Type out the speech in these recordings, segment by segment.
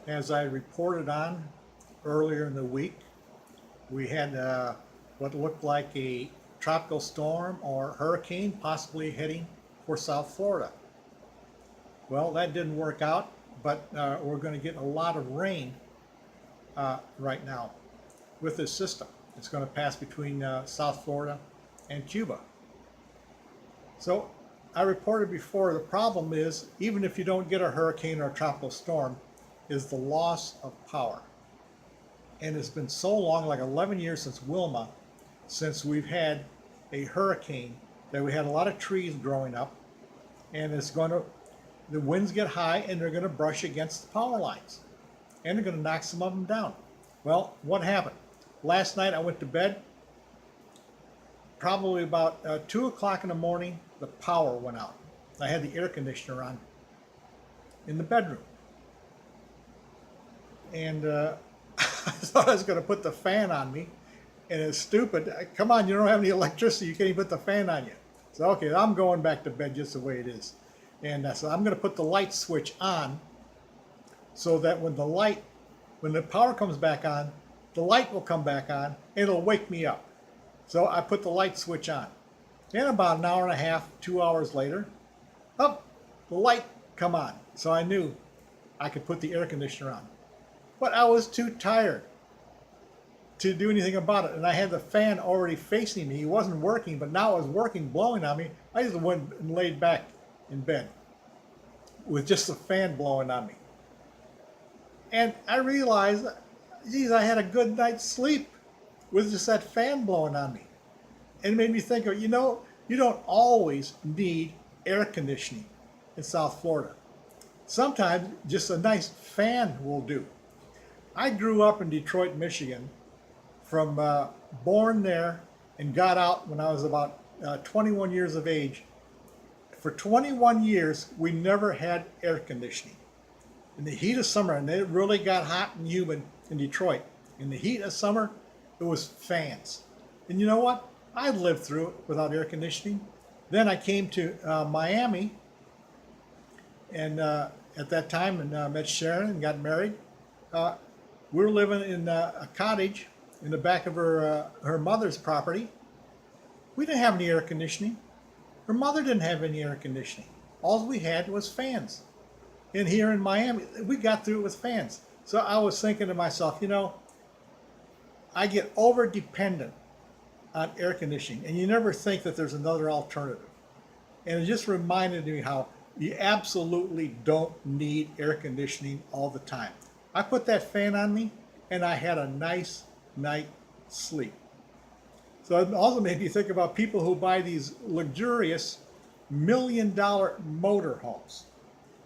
As I reported on earlier in the week, we had what looked like a tropical storm or hurricane possibly heading for South Florida. Well, that didn't work out, but we're going to get a lot of rain right now with this system. It's going to pass between South Florida and Cuba. So I reported before, the problem is, even if you don't get a hurricane or a tropical storm, is the loss of power. And it's been so long, like 11 years since Wilma, since we've had a hurricane, that we had a lot of trees growing up, and the winds get high and they're going to brush against the power lines, and they're going to knock some of them down. Well, what happened? Last night I went to bed, probably about 2 o'clock in the morning, the power went out. I had the air conditioner on in the bedroom. And I thought I was going to put the fan on me. And it's stupid. Come on, you don't have any electricity. You can't even put the fan on you. So, okay, I'm going back to bed just the way it is. And so I'm going to put the light switch on so that when the power comes back on, the light will come back on and it'll wake me up. So I put the light switch on. And about an hour and a half, 2 hours later, the light come on. So I knew I could put the air conditioner on. But I was too tired to do anything about it. And I had the fan already facing me. It wasn't working, but now it was working, blowing on me. I just went and laid back in bed with just the fan blowing on me. And I realized, geez, I had a good night's sleep with just that fan blowing on me. And it made me think of, you don't always need air conditioning in South Florida. Sometimes just a nice fan will do. I grew up in Detroit, Michigan, from born there and got out when I was about 21 years of age. For 21 years, we never had air conditioning. In the heat of summer, and it really got hot and humid in Detroit, in the heat of summer, it was fans. And you know what? I lived through it without air conditioning. Then I came to Miami, and at that time, and met Sharon and got married. We were living in a cottage in the back of her mother's property. We didn't have any air conditioning. Her mother didn't have any air conditioning. All we had was fans. And here in Miami, we got through it with fans. So I was thinking to myself, I get over dependent on air conditioning, and you never think that there's another alternative. And it just reminded me how you absolutely don't need air conditioning all the time. I put that fan on me, and I had a nice night's sleep. So it also made me think about people who buy these luxurious $1 million motorhomes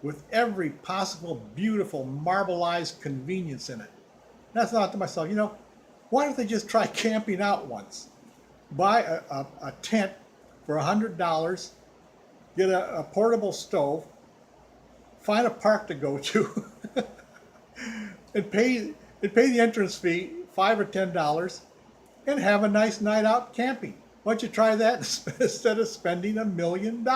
with every possible beautiful marbleized convenience in it. And I thought to myself, why don't they just try camping out once? Buy a tent for $100, get a portable stove, find a park to go to, and pay the entrance fee, $5 or $10, and have a nice night out camping. Why don't you try that instead of spending $1 million?